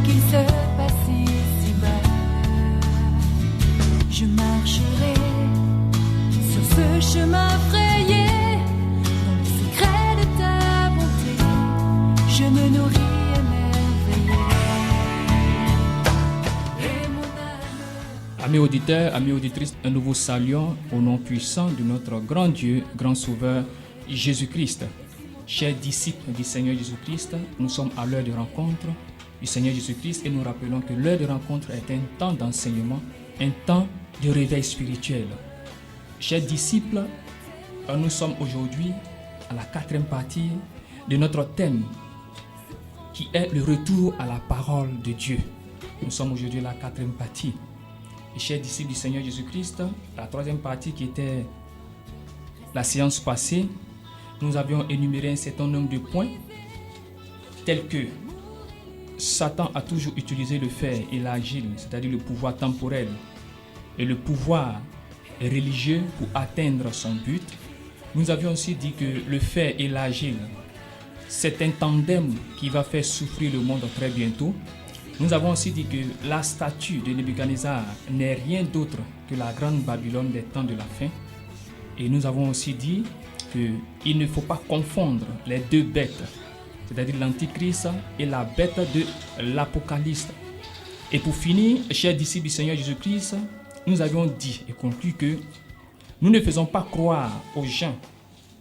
qu'il se passe ici-bas. Je marcherai sur ce chemin frayé dans le secret de ta bonté. Je me nourris émerveillé. Et mon âme... Amis auditeurs, amis auditrices, un nouveau saluant au nom puissant de notre grand Dieu, grand Sauveur, Jésus-Christ. Chers disciples du Seigneur Jésus-Christ, nous sommes à l'heure de rencontre du Seigneur Jésus-Christ et nous rappelons que l'heure de rencontre est un temps d'enseignement, un temps de réveil spirituel. Chers disciples, nous sommes aujourd'hui à la 4e partie de notre thème qui est le retour à la parole de Dieu. Nous sommes aujourd'hui à la 4e partie. Et chers disciples du Seigneur Jésus-Christ, la 3e partie qui était la séance passée, nous avions énuméré un certain nombre de points tels que Satan a toujours utilisé le fer et l'agile, c'est-à-dire le pouvoir temporel et le pouvoir religieux pour atteindre son but. Nous avions aussi dit que le fer et l'agile, c'est un tandem qui va faire souffrir le monde très bientôt. Nous avons aussi dit que la statue de Nebuchadnezzar n'est rien d'autre que la grande Babylone des temps de la fin. Et nous avons aussi dit qu'il ne faut pas confondre les deux bêtes, c'est-à-dire l'Antichrist et la bête de l'Apocalypse. Et pour finir, chers disciples du Seigneur Jésus-Christ, nous avions dit et conclu que nous ne faisons pas croire aux gens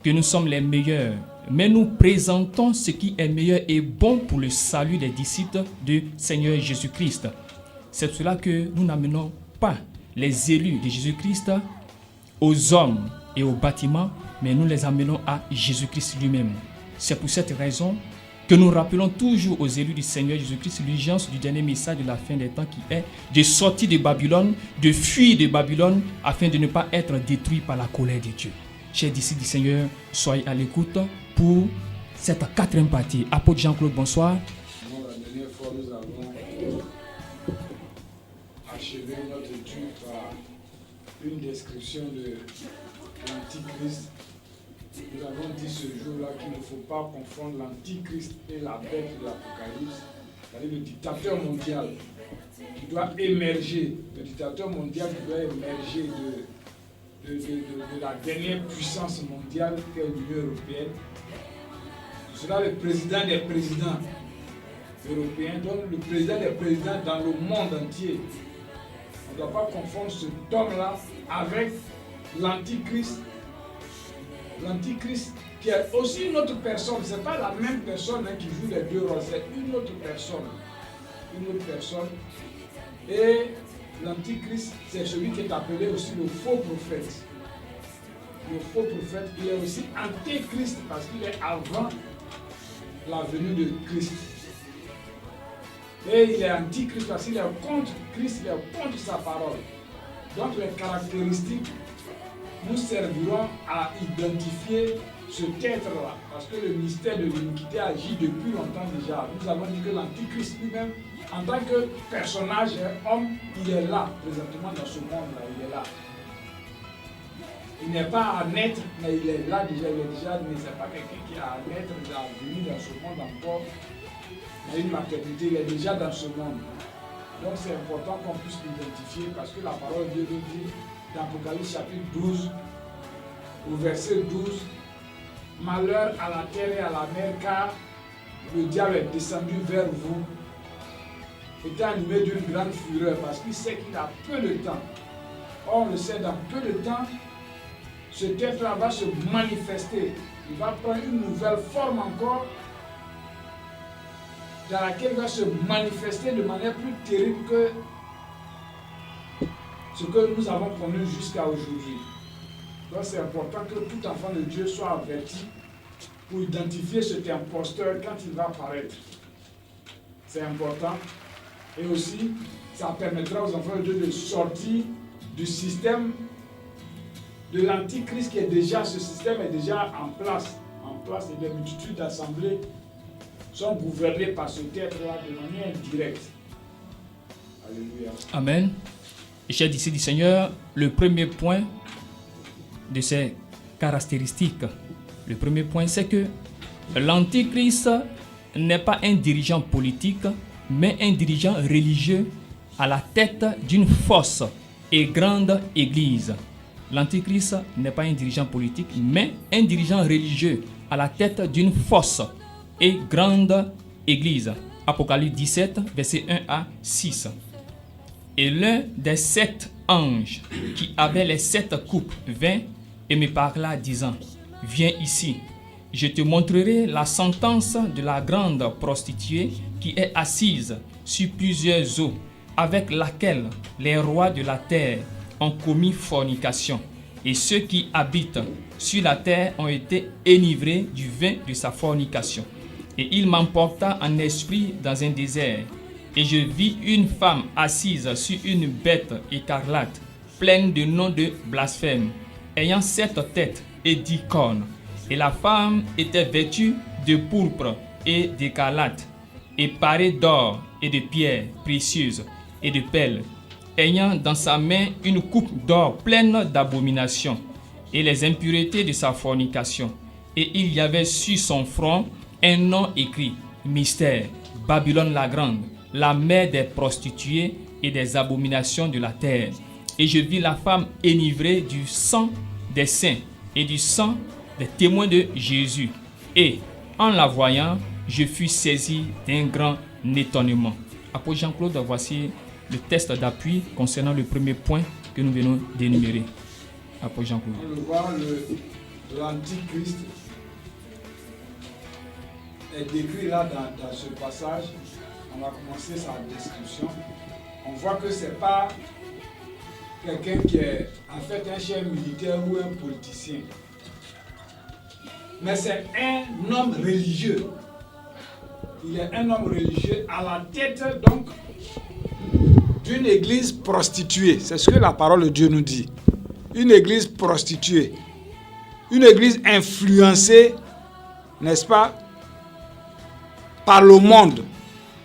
que nous sommes les meilleurs, mais nous présentons ce qui est meilleur et bon pour le salut des disciples du Seigneur Jésus-Christ. C'est pour cela que nous n'amenons pas les élus de Jésus-Christ aux hommes et aux bâtiments, mais nous les amenons à Jésus-Christ lui-même. C'est pour cette raison que nous rappelons toujours aux élus du Seigneur Jésus-Christ l'urgence du dernier message de la fin des temps qui est de sortir de Babylone, de fuir de Babylone afin de ne pas être détruit par la colère de Dieu. Chers disciples du Seigneur, soyez à l'écoute pour cette 4e partie. Apôtre Jean-Claude, bonsoir. La dernière fois, nous avons achevé notre étude par une description de l'Antichrist. Nous avons dit ce jour-là qu'il ne faut pas confondre l'Antichrist et la bête de l'Apocalypse, c'est-à-dire le dictateur mondial qui doit émerger, le dictateur mondial qui doit émerger de la dernière puissance mondiale qu'est l'Union européenne. Ce sera le président des présidents européens, donc le président des présidents dans le monde entier. On ne doit pas confondre cet homme-là avec l'Antichrist. L'Antichrist qui est aussi une autre personne, ce n'est pas la même personne qui joue les deux rôles, c'est une autre personne. Une autre personne. Et l'Antichrist, c'est celui qui est appelé aussi le faux prophète. Le faux prophète, il est aussi antéchrist parce qu'il est avant la venue de Christ. Et il est antichrist parce qu'il est contre Christ, il est contre sa parole. Donc les caractéristiques nous serviront à identifier ce être-là, parce que le mystère de l'iniquité agit depuis longtemps déjà. Nous avons dit que l'Antichrist lui-même, en tant que personnage, homme, il est là, présentement dans ce monde-là, il est là. Il n'est pas à naître, mais il est là déjà, mais ce n'est pas quelqu'un qui est à naître, à venir dans ce monde encore, mais une maternité, il est déjà dans ce monde. Donc c'est important qu'on puisse l'identifier, parce que la parole de Dieu nous dit, dans Apocalypse chapitre 12, au verset 12, « Malheur à la terre et à la mer, car le diable est descendu vers vous, étant animé d'une grande fureur, parce qu'il sait qu'il a peu de temps. Or, on le sait, dans peu de temps, cet être-là va se manifester. Il va prendre une nouvelle forme encore, dans laquelle il va se manifester de manière plus terrible que ce que nous avons connu jusqu'à aujourd'hui. Donc c'est important que tout enfant de Dieu soit averti pour identifier cet imposteur quand il va apparaître. C'est important. Et aussi, ça permettra aux enfants de Dieu de sortir du système de l'Antichrist qui est déjà, ce système est déjà en place. Et des multitudes d'assemblées sont gouvernées par ce être-là de manière indirecte. Alléluia. Amen. Et chers disciples du Seigneur, le premier point de ces caractéristiques, le premier point, c'est que l'Antichrist n'est pas un dirigeant politique, mais un dirigeant religieux à la tête d'une fausse et grande église. L'Antichrist n'est pas un dirigeant politique, mais un dirigeant religieux à la tête d'une fausse et grande église. Apocalypse 17, versets 1 à 6. Et l'un des 7 anges qui avaient les 7 coupes vint et me parla disant, viens ici, je te montrerai la sentence de la grande prostituée qui est assise sur plusieurs eaux, avec laquelle les rois de la terre ont commis fornication, et ceux qui habitent sur la terre ont été enivrés du vin de sa fornication. Et il m'emporta en esprit dans un désert, et je vis une femme assise sur une bête écarlate, pleine de noms de blasphème, ayant 7 têtes et 10 cornes. Et la femme était vêtue de pourpre et d'écarlate, et parée d'or et de pierres précieuses et de perles, ayant dans sa main une coupe d'or pleine d'abominations et les impuretés de sa fornication. Et il y avait sur son front un nom écrit, Mystère, Babylone la grande, la mère des prostituées et des abominations de la terre. Et je vis la femme enivrée du sang des saints et du sang des témoins de Jésus. Et en la voyant, je fus saisi d'un grand étonnement. Apôtre Jean-Claude, voici le test d'appui concernant le premier point que nous venons d'énumérer. Apôtre Jean-Claude. On le voit, l'Antichrist est décrit là dans ce passage. On va commencer sa description. On voit que ce n'est pas quelqu'un qui est en fait un chef militaire ou un politicien. Mais c'est un homme religieux. Il est un homme religieux à la tête donc d'une église prostituée. C'est ce que la parole de Dieu nous dit. Une église prostituée. Une église influencée, n'est-ce pas, par le monde.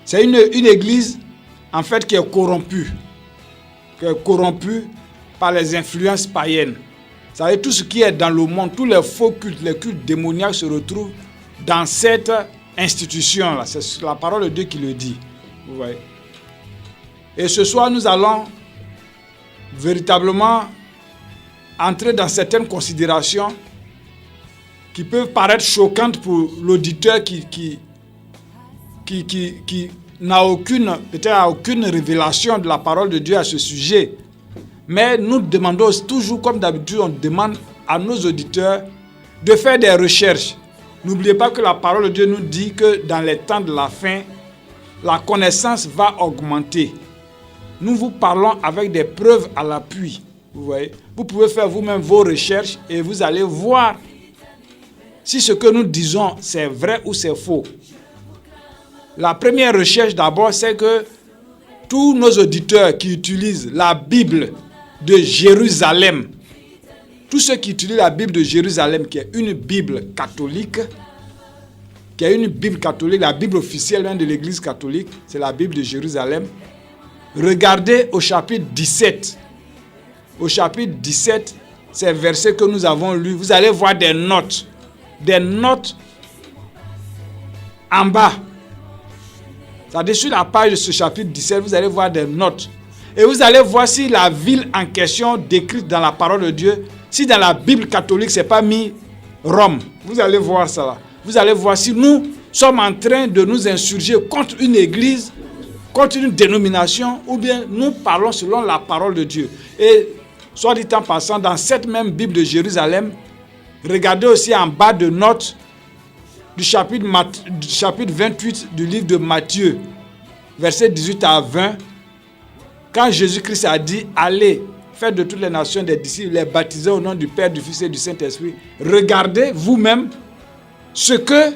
C'est une église en fait qui est corrompue. Qui est corrompue par les influences païennes. Vous savez, tout ce qui est dans le monde, tous les faux cultes, les cultes démoniaques se retrouvent dans cette institution-là. C'est la parole de Dieu qui le dit. Vous voyez. Et ce soir, nous allons véritablement entrer dans certaines considérations qui peuvent paraître choquantes pour l'auditeur qui n'a aucune révélation de la parole de Dieu à ce sujet. Mais nous demandons toujours, comme d'habitude, on demande à nos auditeurs de faire des recherches. N'oubliez pas que la parole de Dieu nous dit que dans les temps de la fin, la connaissance va augmenter. Nous vous parlons avec des preuves à l'appui. Vous voyez, vous pouvez faire vous-même vos recherches et vous allez voir si ce que nous disons c'est vrai ou c'est faux. La première recherche d'abord, c'est que tous nos auditeurs qui utilisent la Bible de Jérusalem, tous ceux qui utilisent la Bible de Jérusalem, qui est une Bible catholique, la Bible officielle de l'Église catholique, c'est la Bible de Jérusalem. Regardez au chapitre 17. Au chapitre 17, ces versets que nous avons lus, vous allez voir des notes en bas. C'est-à-dire sur la page de ce chapitre 17, vous allez voir des notes. Et vous allez voir si la ville en question décrite dans la parole de Dieu, si dans la Bible catholique, ce n'est pas mis Rome. Vous allez voir ça là. Vous allez voir si nous sommes en train de nous insurger contre une église, contre une dénomination, ou bien nous parlons selon la parole de Dieu. Et soit dit en passant, dans cette même Bible de Jérusalem, regardez aussi en bas de notes du chapitre 28 du livre de Matthieu, versets 18 à 20, quand Jésus-Christ a dit « Allez, faites de toutes les nations des disciples, les baptiser au nom du Père, du Fils et du Saint-Esprit. » Regardez vous-même ce que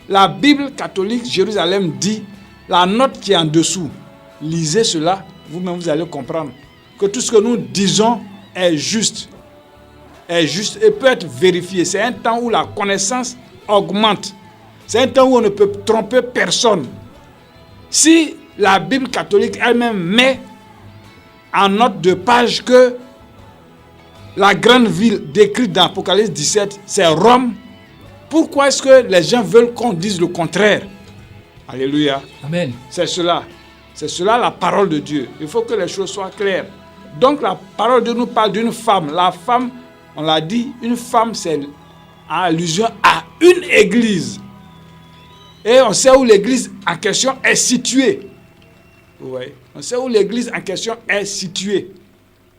la Bible catholique Jérusalem dit, la note qui est en dessous. Lisez cela, vous-même vous allez comprendre que tout ce que nous disons est juste et peut être vérifié. C'est un temps où la connaissance augmente. C'est un temps où on ne peut tromper personne. Si la Bible catholique elle-même met en note de page que la grande ville décrite dans Apocalypse 17, c'est Rome, pourquoi est-ce que les gens veulent qu'on dise le contraire? Alléluia. Amen. C'est cela. C'est cela la parole de Dieu. Il faut que les choses soient claires. Donc la parole de Dieu nous parle d'une femme. La femme, on l'a dit, une femme, c'est en allusion à une église. Et on sait où l'église en question est située. Vous voyez? On sait où l'église en question est située.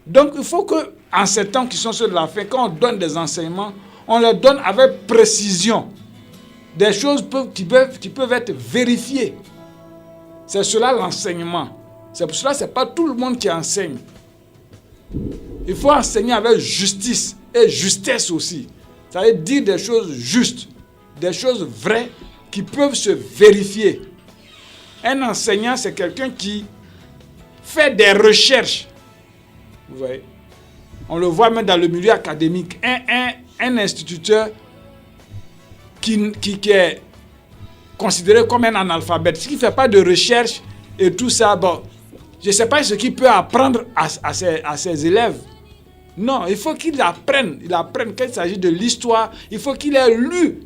Donc il faut que, en ces temps qui sont ceux de la fin, quand on donne des enseignements, on les donne avec précision. Des choses qui peuvent être vérifiées. C'est cela l'enseignement. C'est pour cela que ce n'est pas tout le monde qui enseigne. Il faut enseigner avec justice et justesse aussi. Ça veut dire des choses justes, des choses vraies qui peuvent se vérifier. Un enseignant, c'est quelqu'un qui fait des recherches. Vous voyez? On le voit même dans le milieu académique. Un instituteur qui est considéré comme un analphabète, qui ne fait pas de recherche et tout ça, bon, je ne sais pas ce qu'il peut apprendre à ses élèves. Non, il faut qu'il apprenne. Il apprenne qu'il s'agit de l'histoire. Il faut qu'il ait lu.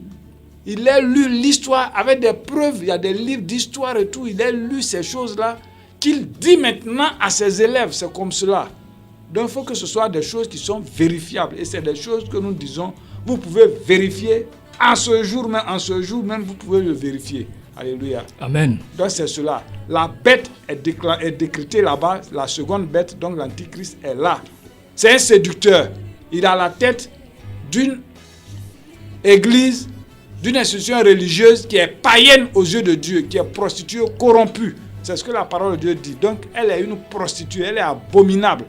Il ait lu l'histoire avec des preuves. Il y a des livres d'histoire et tout. Il ait lu ces choses-là qu'il dit maintenant à ses élèves. C'est comme cela. Donc il faut que ce soit des choses qui sont vérifiables. Et c'est des choses que nous disons, vous pouvez vérifier en ce jour même, vous pouvez le vérifier. Alléluia. Amen. Donc c'est cela. La bête est décrétée là-bas. La seconde bête, donc l'antichrist, est là. C'est un séducteur. Il a la tête d'une église, d'une institution religieuse qui est païenne aux yeux de Dieu, qui est prostituée, corrompue. C'est ce que la parole de Dieu dit. Donc elle est une prostituée, elle est abominable.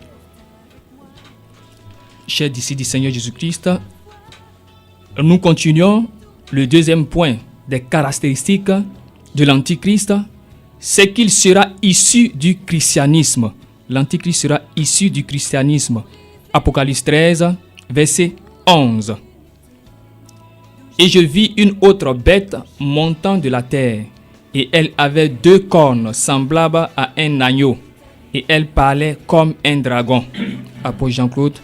Chers disciples du Seigneur Jésus-Christ, nous continuons le deuxième point des caractéristiques de l'Antichrist, c'est qu'il sera issu du christianisme. L'Antichrist sera issu du christianisme. Apocalypse 13, verset 11. Et je vis une autre bête montant de la terre, et elle avait 2 cornes semblables à un agneau, et elle parlait comme un dragon. Apôtre Jean-Claude.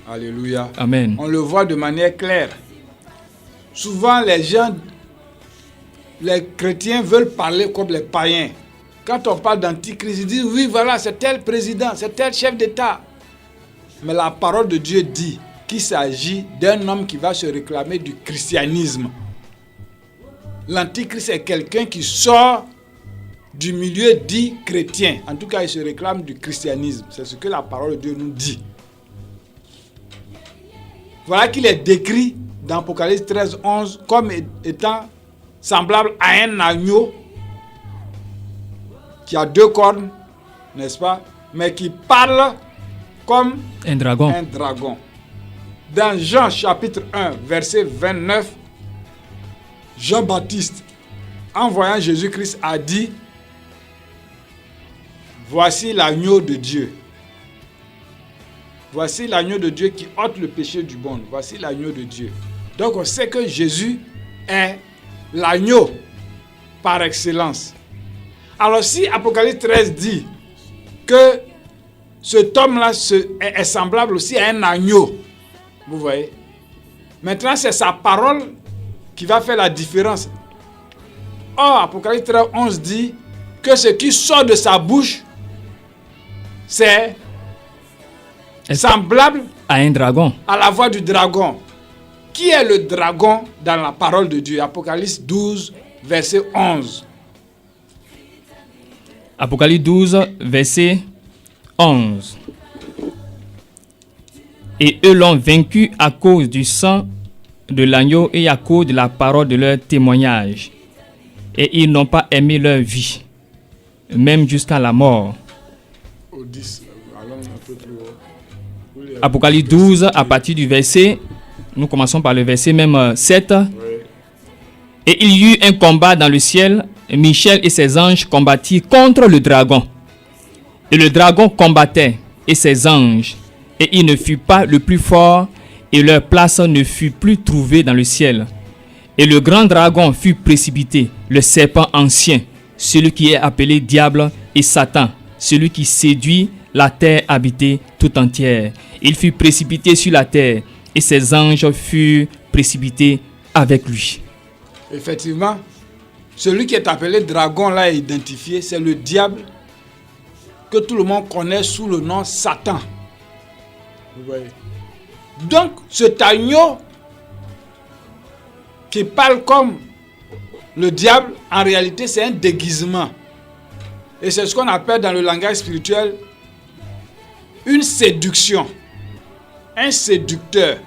Alléluia. Amen. On le voit de manière claire. Souvent, les chrétiens veulent parler comme les païens. Quand on parle d'antichrist, ils disent, oui, voilà, c'est tel président, c'est tel chef d'État. Mais la parole de Dieu dit qu'il s'agit d'un homme qui va se réclamer du christianisme. L'antichrist est quelqu'un qui sort du milieu dit chrétien. En tout cas, il se réclame du christianisme. C'est ce que la parole de Dieu nous dit. Voilà qu'il est décrit dans Apocalypse 13, 11 comme étant semblable à un agneau qui a 2 cornes, n'est-ce pas, mais qui parle comme un dragon. Dans Jean chapitre 1, verset 29, Jean-Baptiste, en voyant Jésus-Christ, a dit, voici l'agneau de Dieu. Voici l'agneau de Dieu qui ôte le péché du monde. Voici l'agneau de Dieu. Donc on sait que Jésus est l'agneau par excellence. Alors si Apocalypse 13 dit que cet homme-là est semblable aussi à un agneau, vous voyez, maintenant c'est sa parole qui va faire la différence. Or, Apocalypse 13, 11 dit que ce qui sort de sa bouche, c'est semblable à un dragon. À la voix du dragon. Qui est le dragon dans la parole de Dieu? Apocalypse 12, verset 11. Apocalypse 12, verset 11. Et eux l'ont vaincu à cause du sang de l'agneau et à cause de la parole de leur témoignage. Et ils n'ont pas aimé leur vie, même jusqu'à la mort. Apocalypse 12, à partir du verset, nous commençons par le verset même 7. Oui. Et il y eut un combat dans le ciel. Michel et ses anges combattirent contre le dragon. Et le dragon combattait et ses anges. Et il ne fut pas le plus fort, et leur place ne fut plus trouvée dans le ciel. Et le grand dragon fut précipité, le serpent ancien, celui qui est appelé diable et Satan, celui qui séduit la terre habitée tout entière. Il fut précipité sur la terre, et ses anges furent précipités avec lui. Effectivement, Celui qui est appelé dragon là est identifié, c'est le diable que tout le monde connaît sous le nom Satan. Vous voyez. Donc, cet agneau qui parle comme le diable, en réalité, c'est un déguisement. Et c'est ce qu'on appelle dans le langage spirituel une séduction. Un séducteur.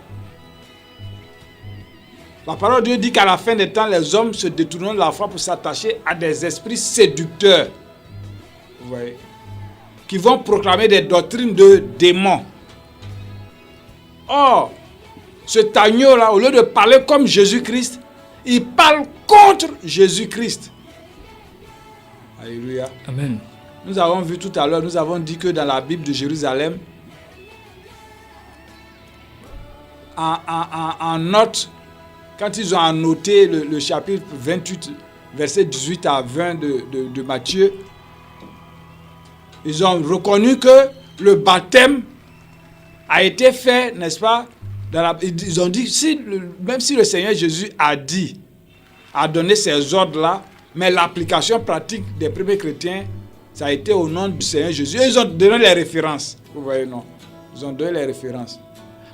La parole de Dieu dit qu'à la fin des temps, les hommes se détourneront de la foi pour s'attacher à des esprits séducteurs. Vous voyez, qui vont proclamer des doctrines de démons. Or, cet agneau-là, au lieu de parler comme Jésus-Christ, il parle contre Jésus-Christ. Alléluia. Amen. Nous avons vu tout à l'heure, nous avons dit que dans la Bible de Jérusalem, en note, quand ils ont annoté le chapitre 28, verset 18 à 20 de Matthieu, ils ont reconnu que le baptême a été fait, n'est-ce pas, ils ont dit, même si le Seigneur Jésus a donné ces ordres-là, mais l'application pratique des premiers chrétiens, ça a été au nom du Seigneur Jésus. Et ils ont donné les références. Vous voyez, non? Ils ont donné les références.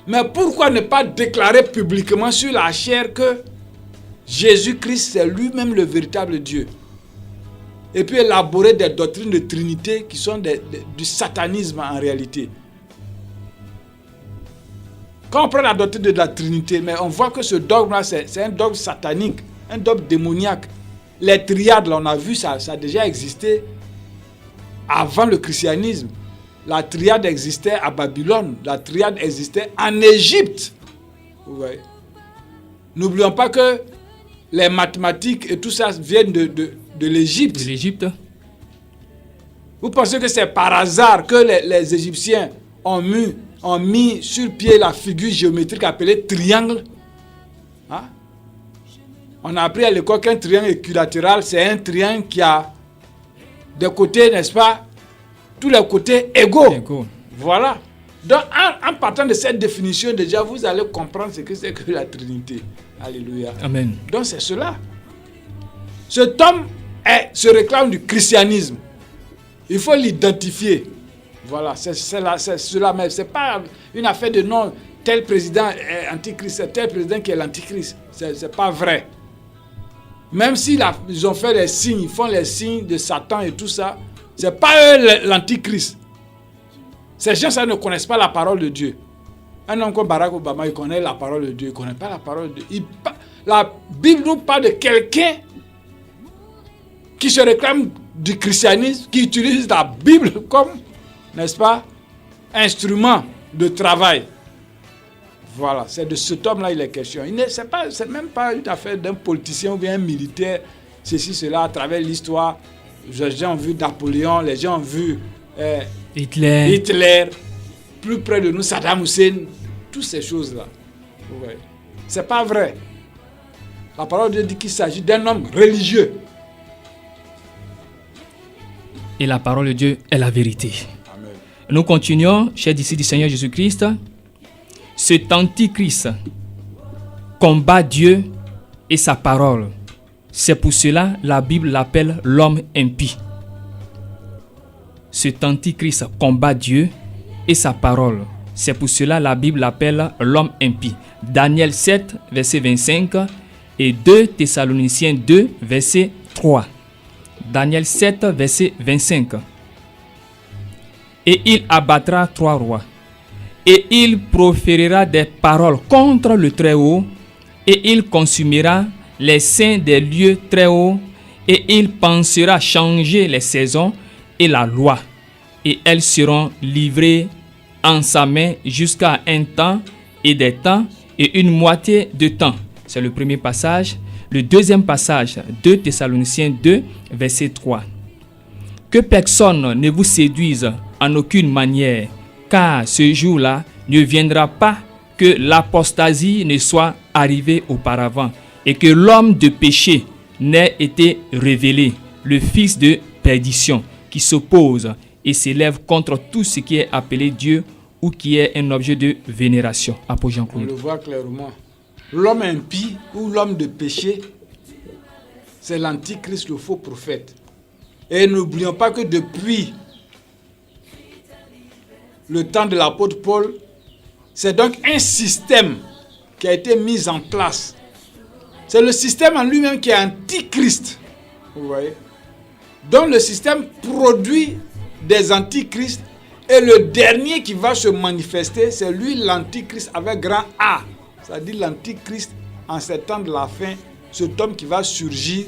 Mais pourquoi ne pas déclarer publiquement sur la chair que Jésus-Christ, c'est lui-même le véritable Dieu? Et puis élaborer des doctrines de Trinité qui sont du satanisme en réalité. Quand on prend la doctrine de la Trinité, mais on voit que ce dogme-là, c'est un dogme satanique, un dogme démoniaque. Les triades, là, on a vu, ça a déjà existé avant le christianisme. La triade existait à Babylone, la triade existait en Égypte. Vous voyez. N'oublions pas que les mathématiques et tout ça viennent de l'Égypte. De l'Égypte. Vous pensez que c'est par hasard que les Égyptiens ont mis sur pied la figure géométrique appelée triangle? Hein? On a appris à l'école qu'un triangle équilatéral, c'est un triangle qui a des côtés, n'est-ce pas, tous les côtés égaux. Voilà. Donc, en partant de cette définition, déjà, vous allez comprendre ce que c'est que la Trinité. Alléluia. Amen. Donc, c'est cela. Cet homme se réclame du christianisme. Il faut l'identifier. Voilà, c'est cela. Mais ce n'est pas une affaire de non, tel président est antichrist, c'est tel président qui est l'antichrist. Ce n'est pas vrai. Même si ils ont fait les signes, ils font les signes de Satan et tout ça, ce n'est pas eux l'antichrist. Ces gens, ça ne connaissent pas la parole de Dieu. Un homme comme Barack Obama, il connaît la parole de Dieu, il ne connaît pas la parole de Dieu. La Bible nous parle de quelqu'un qui se réclame du christianisme, qui utilise la Bible comme, n'est-ce pas, instrument de travail. Voilà, c'est de cet homme-là il est question. C'est même pas une affaire d'un politicien ou bien un militaire, ceci, cela, à travers l'histoire. Les gens ont vu Napoléon, les gens ont vu Hitler, plus près de nous, Saddam Hussein, toutes ces choses-là. Ouais. C'est pas vrai. La parole de Dieu dit qu'il s'agit d'un homme religieux. Et la parole de Dieu est la vérité. Amen. Nous continuons, chers disciples du Seigneur Jésus-Christ. Cet antichrist combat Dieu et sa parole. C'est pour cela la Bible l'appelle l'homme impie. Cet antichrist combat Dieu et sa parole. C'est pour cela la Bible l'appelle l'homme impie. Daniel 7, verset 25 et 2 Thessaloniciens 2, verset 3. Daniel 7, verset 25. Et il abattra 3 rois. Et il proférera des paroles contre le Très-Haut, et il consumera les saints des lieux très hauts, et il pensera changer les saisons et la loi, et elles seront livrées en sa main jusqu'à un temps et des temps et une moitié de temps. C'est le premier passage. Le deuxième passage, 2 Thessaloniciens 2, verset 3. Que personne ne vous séduise en aucune manière, car ce jour-là ne viendra pas que l'apostasie ne soit arrivée auparavant et que l'homme de péché n'ait été révélé, le fils de perdition, qui s'oppose et s'élève contre tout ce qui est appelé Dieu ou qui est un objet de vénération. Apôtre Jean-Claude. On le voit clairement. L'homme impie ou l'homme de péché, c'est l'antichrist, le faux prophète. Et n'oublions pas que depuis le temps de l'apôtre Paul, c'est donc un système qui a été mis en place. C'est le système en lui-même qui est antichrist. Vous voyez? Donc le système produit des antichrists et le dernier qui va se manifester, c'est lui l'antichrist avec grand A. C'est-à-dire l'antichrist en ces temps de la fin, cet homme qui va surgir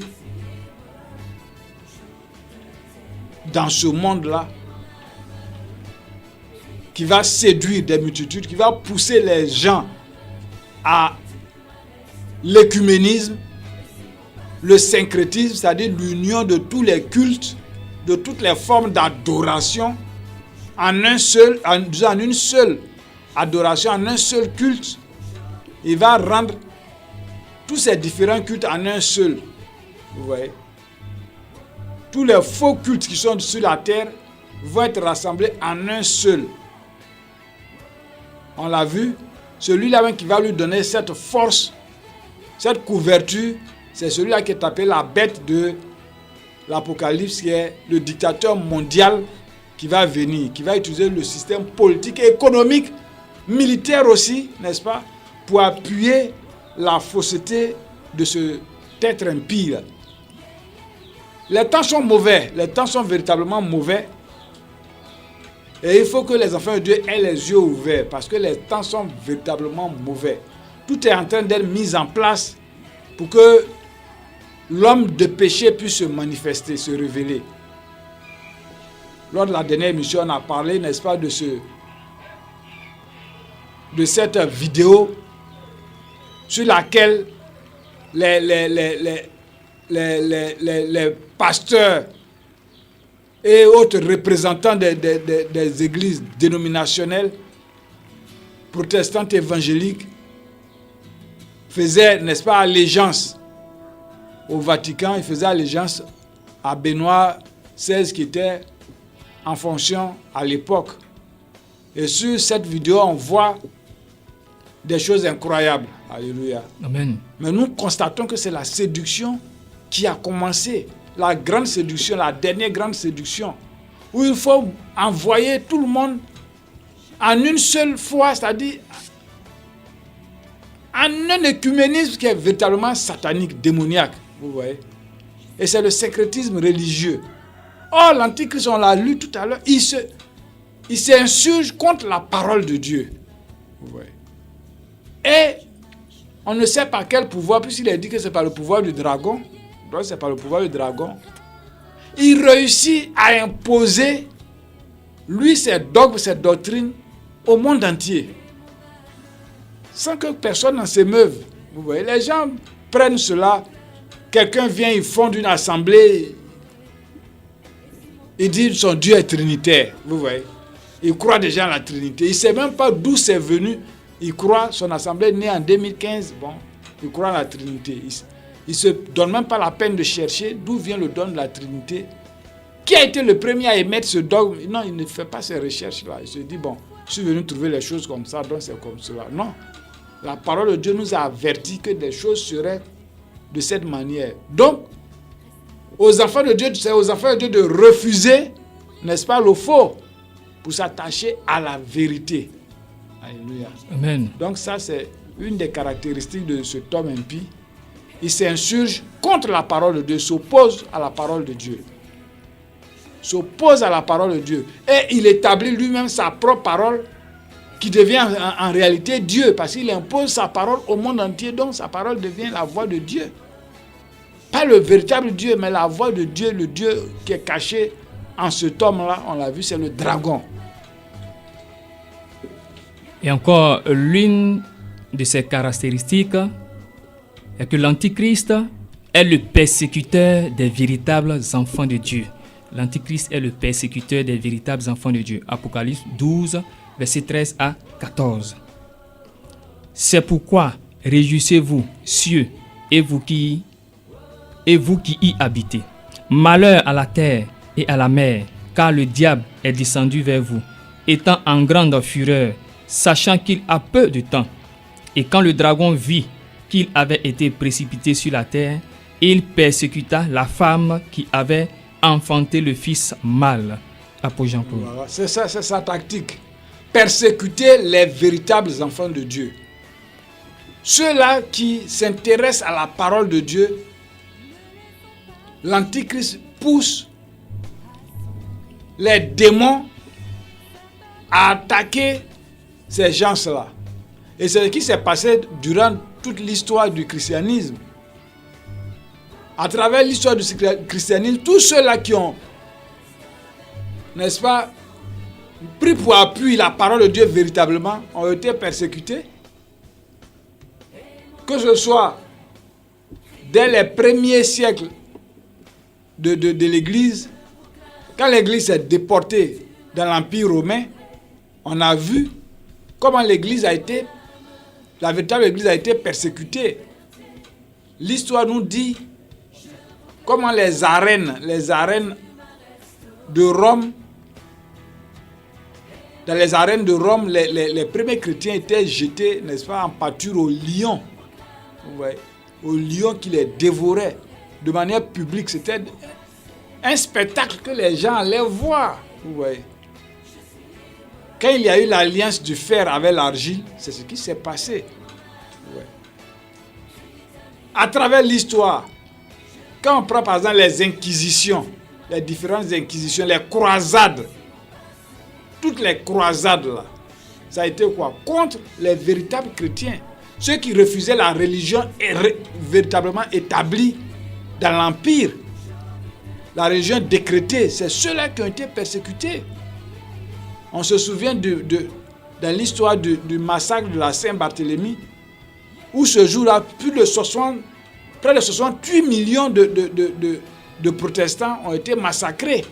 dans ce monde-là, qui va séduire des multitudes, qui va pousser les gens à l'écuménisme, le syncrétisme, c'est-à-dire l'union de tous les cultes, de toutes les formes d'adoration en une seule adoration, en un seul culte. Il va rendre tous ces différents cultes en un seul. Vous voyez? Tous les faux cultes qui sont sur la terre vont être rassemblés en un seul. On l'a vu, celui-là même qui va lui donner cette force, cette couverture, c'est celui-là qui est appelé la bête de l'Apocalypse, qui est le dictateur mondial qui va venir, qui va utiliser le système politique et économique, militaire aussi, n'est-ce pas, pour appuyer la fausseté de cet être impie. Les temps sont mauvais, les temps sont véritablement mauvais. Et il faut que les enfants de Dieu aient les yeux ouverts parce que les temps sont véritablement mauvais. Tout est en train d'être mis en place pour que l'homme de péché puisse se manifester, se révéler. Lors de la dernière émission, on a parlé, n'est-ce pas, de cette vidéo sur laquelle les pasteurs et autres représentants des églises dénominationnelles, protestantes évangéliques, faisaient, n'est-ce pas, allégeance au Vatican, ils faisaient allégeance à Benoît XVI qui était en fonction à l'époque. Et sur cette vidéo, on voit des choses incroyables. Alléluia. Amen. Mais nous constatons que c'est la séduction qui a commencé. La grande séduction, la dernière grande séduction, où il faut envoyer tout le monde en une seule fois, c'est-à-dire en un écuménisme qui est véritablement satanique, démoniaque, vous voyez. Et c'est le syncrétisme religieux. Or, l'Antichrist, on l'a lu tout à l'heure, il s'insurge contre la parole de Dieu, vous voyez. Et on ne sait pas quel pouvoir, puisqu'il a dit que c'est par le pouvoir du dragon. Donc c'est par le pouvoir du dragon. Il réussit à imposer, lui, ses dogmes, ses doctrines au monde entier. Sans que personne n'en s'émeuve. Vous voyez, les gens prennent cela. Quelqu'un vient, il fonde une assemblée. Il dit que son Dieu est trinitaire. Vous voyez. Il croit déjà à la Trinité. Il ne sait même pas d'où c'est venu. Il croit, son assemblée née en 2015. Bon, il croit à la Trinité. Il ne se donne même pas la peine de chercher d'où vient le don de la Trinité. Qui a été le premier à émettre ce dogme? Non, il ne fait pas ces recherches-là. Il se dit, bon, je suis venu trouver les choses comme ça, donc c'est comme cela. Non. La parole de Dieu nous a averti que des choses seraient de cette manière. Donc, aux enfants de Dieu, c'est aux enfants de Dieu de refuser, n'est-ce pas, le faux, pour s'attacher à la vérité. Alléluia. Amen. Donc ça, c'est une des caractéristiques de cet homme impie. Il s'insurge contre la parole de Dieu, s'oppose à la parole de Dieu. S'oppose à la parole de Dieu. Et il établit lui-même sa propre parole qui devient en réalité Dieu, parce qu'il impose sa parole au monde entier, donc sa parole devient la voix de Dieu. Pas le véritable Dieu, mais la voix de Dieu, le Dieu qui est caché en cet homme-là, on l'a vu, c'est le dragon. Et encore, l'une de ses caractéristiques est que l'Antichrist est le persécuteur des véritables enfants de Dieu. L'Antichrist est le persécuteur des véritables enfants de Dieu. Apocalypse 12, versets 13 à 14. C'est pourquoi réjouissez-vous, cieux, et vous qui y habitez. Malheur à la terre et à la mer, car le diable est descendu vers vous, étant en grande fureur, sachant qu'il a peu de temps. Et quand le dragon vit qu'il avait été précipité sur la terre, il persécuta la femme qui avait enfanté le fils mâle. Apôtre Jean-Claude. Voilà, c'est ça, c'est sa tactique. Persécuter les véritables enfants de Dieu. Ceux-là qui s'intéressent à la parole de Dieu, l'Antichrist pousse les démons à attaquer ces gens-là. Et c'est ce qui s'est passé durant toute l'histoire du christianisme. À travers l'histoire du christianisme, tous ceux-là qui ont, n'est-ce pas, pris pour appui la parole de Dieu véritablement, ont été persécutés. Que ce soit dès les premiers siècles de l'Église, quand l'Église est déportée dans l'Empire romain, on a vu comment l'Église a été, la véritable Église a été persécutée. L'histoire nous dit comment les arènes de Rome, dans les arènes de Rome, les premiers chrétiens étaient jetés, n'est-ce pas, en pâture aux lions. Ouais, aux lions qui les dévoraient de manière publique. C'était un spectacle que les gens allaient voir. Ouais. Quand il y a eu l'alliance du fer avec l'argile, c'est ce qui s'est passé. Ouais. À travers l'histoire, quand on prend par exemple les inquisitions, les différentes inquisitions, les croisades, toutes les croisades là, ça a été quoi? Contre les véritables chrétiens. Ceux qui refusaient la religion véritablement établie dans l'Empire, la religion décrétée, c'est ceux-là qui ont été persécutés. On se souvient dans l'histoire du massacre de la Saint-Barthélemy, où ce jour-là, près de 68 millions de protestants ont été massacrés.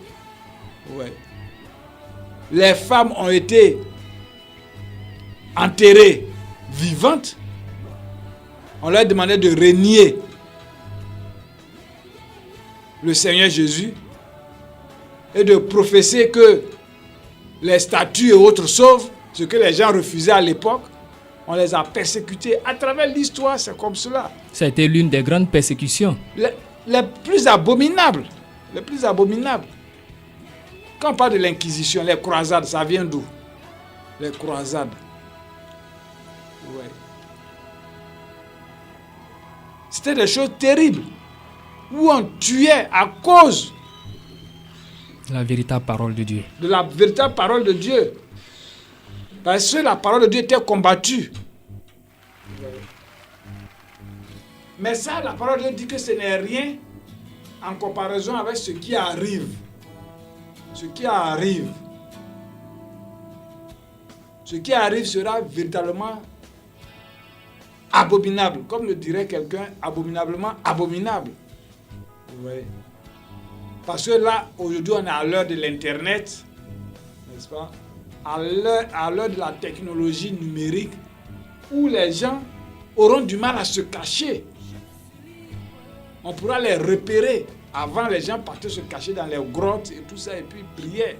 Ouais. Les femmes ont été enterrées vivantes. On leur demandait de renier le Seigneur Jésus et de professer que les statues et autres sauvent, ce que les gens refusaient à l'époque. On les a persécutés. À travers l'histoire, c'est comme cela. Ça a été l'une des grandes persécutions. Les plus abominables. Les plus abominables. Quand on parle de l'Inquisition, les croisades, ça vient d'où? Les croisades. Ouais. C'était des choses terribles. Où on tuait à cause la véritable parole de Dieu. De la véritable parole de Dieu. Parce que la parole de Dieu était combattue. Mais ça, la parole de Dieu dit que ce n'est rien en comparaison avec ce qui arrive. Ce qui arrive. Ce qui arrive sera véritablement abominable. Comme le dirait quelqu'un, abominablement abominable. Oui. Parce que là, aujourd'hui, on est à l'heure de l'Internet, n'est-ce pas? À l'heure de la technologie numérique, où les gens auront du mal à se cacher. On pourra les repérer. Avant, les gens partaient se cacher dans les grottes et tout ça, et puis ils priaient.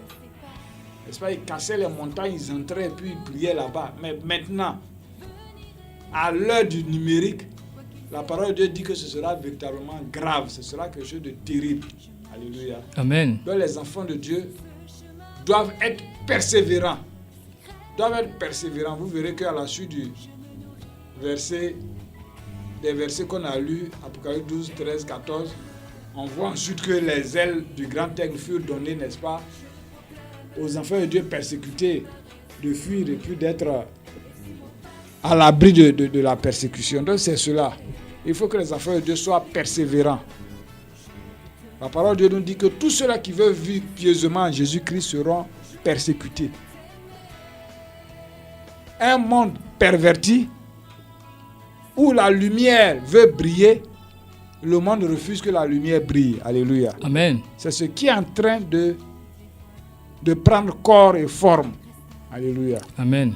N'est-ce pas? Ils cassaient les montagnes, ils entraient et puis ils priaient là-bas. Mais maintenant, à l'heure du numérique, la parole de Dieu dit que ce sera véritablement grave. Ce sera quelque chose de terrible. Alléluia. Amen. Donc les enfants de Dieu doivent être persévérants. Doivent être persévérants. Vous verrez qu'à la suite des versets qu'on a lus, Apocalypse 12, 13, 14, on voit ensuite que les ailes du grand aigle furent données, n'est-ce pas, aux enfants de Dieu persécutés, de fuir et puis d'être à l'abri de la persécution. Donc c'est cela. Il faut que les enfants de Dieu soient persévérants. La parole de Dieu nous dit que tous ceux-là qui veulent vivre pieusement en Jésus-Christ seront persécutés. Un monde perverti où la lumière veut briller, le monde refuse que la lumière brille. Alléluia. Amen. C'est ce qui est en train de prendre corps et forme. Alléluia. Amen.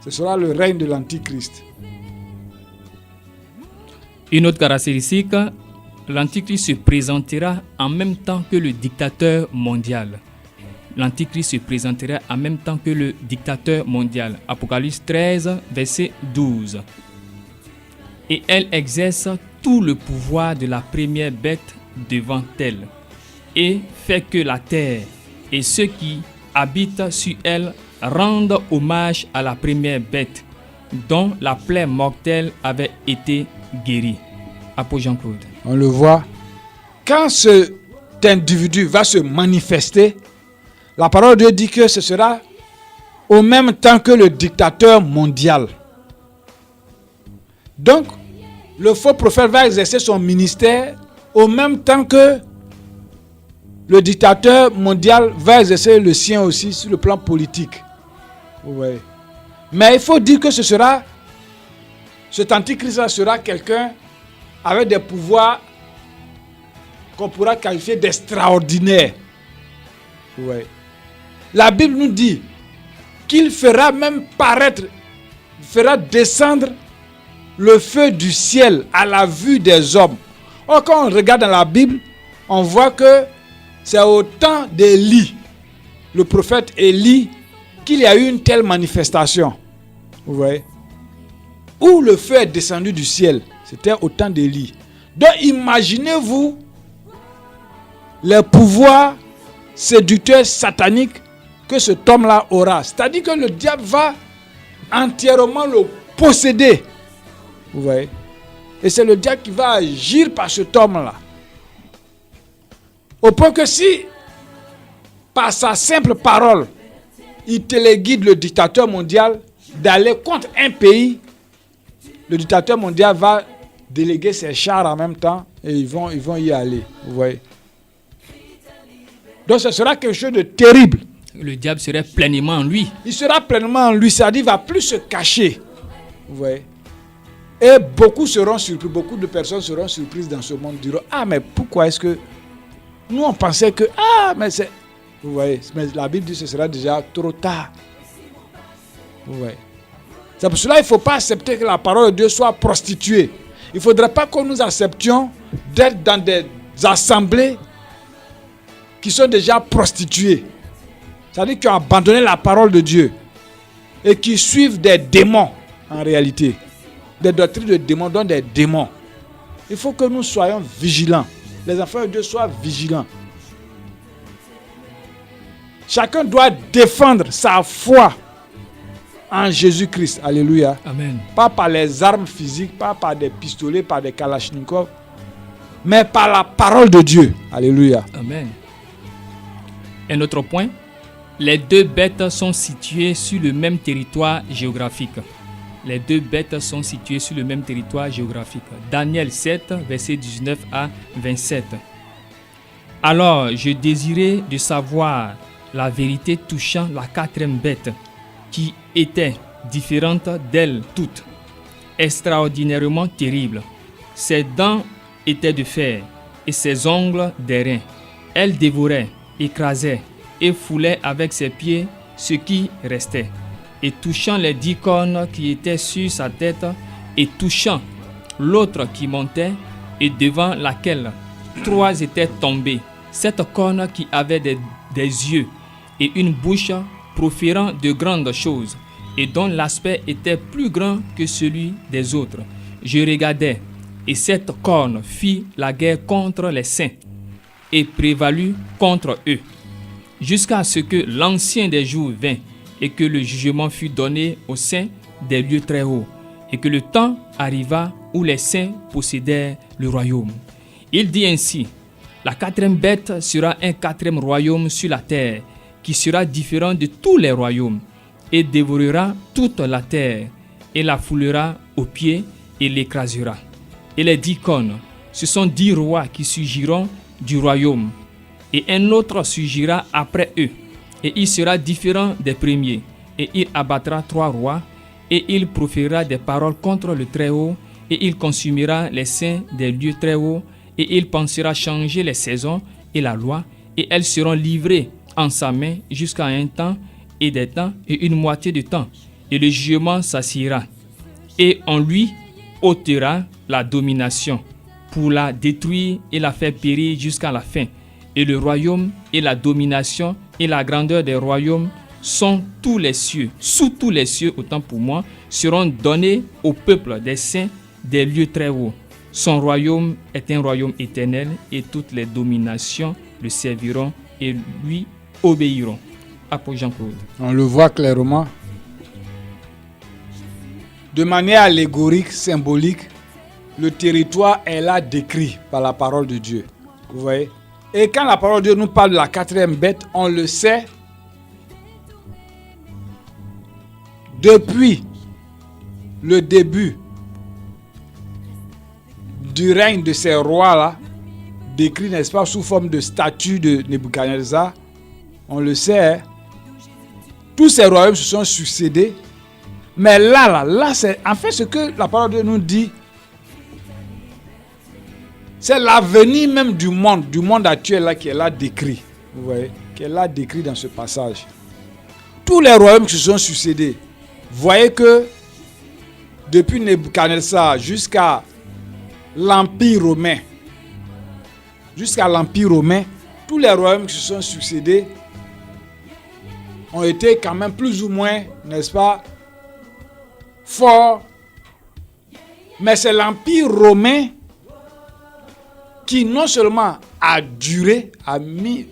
Ce sera le règne de l'Antichrist. Une autre caractéristique, l'Antichrist se présentera en même temps que le dictateur mondial. L'Antichrist se présentera en même temps que le dictateur mondial. Apocalypse 13, verset 12. Et elle exerce tout le pouvoir de la première bête devant elle, et fait que la terre et ceux qui habitent sur elle rendent hommage à la première bête, dont la plaie mortelle avait été guérie. Apôtre Jean-Claude. On le voit. Quand cet individu va se manifester, la parole de Dieu dit que ce sera au même temps que le dictateur mondial. Donc, le faux prophète va exercer son ministère au même temps que le dictateur mondial va exercer le sien aussi sur le plan politique. Oui. Mais il faut dire que cet antichrist sera quelqu'un avec des pouvoirs qu'on pourra qualifier d'extraordinaires. Oui. La Bible nous dit qu'il fera même paraître, fera descendre le feu du ciel à la vue des hommes. Or, quand on regarde dans la Bible, on voit que c'est au temps d'Élie, le prophète Élie, qu'il y a eu une telle manifestation. Vous voyez? Où le feu est descendu du ciel. C'était au temps d'Élie. Donc imaginez-vous les pouvoirs séducteurs sataniques que cet homme-là aura. C'est-à-dire que le diable va entièrement le posséder. Vous voyez? Et c'est le diable qui va agir par cet homme-là. Au point que si, par sa simple parole, il téléguide le dictateur mondial d'aller contre un pays, le dictateur mondial va déléguer ses chars en même temps et ils vont y aller. Vous voyez? Donc ce sera quelque chose de terrible. Le diable serait pleinement en lui. Il sera pleinement en lui, c'est-à-dire qu'il ne va plus se cacher. Vous voyez? Et beaucoup seront surpris, beaucoup de personnes seront surprises dans ce monde, diront, ah mais pourquoi est-ce que nous on pensait que, mais c'est... Vous voyez, mais la Bible dit que ce sera déjà trop tard. Vous voyez? C'est pour cela qu'il ne faut pas accepter que la parole de Dieu soit prostituée. Il ne faudrait pas que nous acceptions d'être dans des assemblées qui sont déjà prostituées. C'est-à-dire qui ont abandonné la parole de Dieu et qui suivent des démons en réalité. Des doctrines de démons, dont des démons. Il faut que nous soyons vigilants. Les enfants de Dieu soient vigilants. Chacun doit défendre sa foi en Jésus-Christ. Alléluia. Amen. Pas par les armes physiques, pas par des pistolets, par des kalachnikovs, mais par la parole de Dieu. Alléluia. Amen. Un autre point, les deux bêtes sont situées sur le même territoire géographique. Les deux bêtes sont situées sur le même territoire géographique. Daniel 7, versets 19 à 27. Alors, je désirais de savoir la vérité touchant la quatrième bête, qui était différente d'elles toutes, extraordinairement terrible. Ses dents étaient de fer et ses ongles d'airain. Elle dévorait, écrasait et foulait avec ses pieds ce qui restait. Et touchant les 10 cornes qui étaient sur sa tête, et touchant l'autre qui montait, et devant laquelle 3 étaient tombés, 7 cornes qui avaient des yeux et une bouche proférant de grandes choses, et dont l'aspect était plus grand que celui des autres. Je regardais, et cette corne fit la guerre contre les saints, et prévalut contre eux, jusqu'à ce que l'ancien des jours vint, et que le jugement fut donné aux saints des lieux très hauts, et que le temps arriva où les saints possédèrent le royaume. Il dit ainsi, la quatrième bête sera un quatrième royaume sur la terre, qui sera différent de tous les royaumes, et dévorera toute la terre, et la foulera aux pieds, et l'écrasera. Et les 10 cornes, ce sont 10 rois qui surgiront du royaume, et un autre surgira après eux, et il sera différent des premiers, et il abattra 3 rois, et il proférera des paroles contre le Très-Haut, et il consumera les saints des lieux très hauts, et il pensera changer les saisons et la loi, et elles seront livrées en sa main jusqu'à un temps et des temps et une moitié de temps, et le jugement s'assiera, et on lui ôtera la domination, pour la détruire et la faire périr jusqu'à la fin. Et le royaume et la domination et la grandeur des royaumes sont tous les cieux, sous tous les cieux, autant pour moi, seront donnés au peuple des saints des lieux très hauts. Son royaume est un royaume éternel et toutes les dominations le serviront et lui obéiront. Apôtre Jean-Claude. On le voit clairement. De manière allégorique, symbolique, le territoire est là décrit par la parole de Dieu. Vous voyez? Et quand la parole de Dieu nous parle de la quatrième bête, on le sait depuis le début du règne de ces rois-là, décrit, n'est-ce pas, sous forme de statue de Nebuchadnezzar. On le sait, hein? Tous ces royaumes se sont succédés. Mais là, c'est en fait ce que la parole de Dieu nous dit. C'est l'avenir même du monde actuel là qui est là décrit. Vous voyez, qui est là décrit dans ce passage. Tous les royaumes qui se sont succédés. Vous voyez que depuis Nebuchadnezzar jusqu'à l'Empire romain, tous les royaumes qui se sont succédés ont été quand même plus ou moins, n'est-ce pas, forts. Mais c'est l'Empire romain qui non seulement a duré, a mis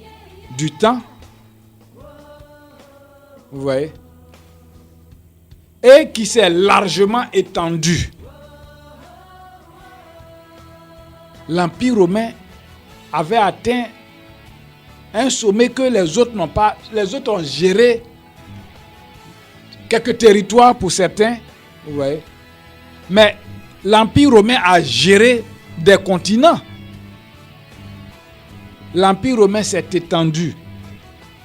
du temps, vous voyez, et qui s'est largement étendu. L'Empire romain avait atteint un sommet que les autres n'ont pas. Les autres ont géré quelques territoires pour certains, vous voyez. Mais l'Empire romain a géré des continents. L'Empire romain s'est étendu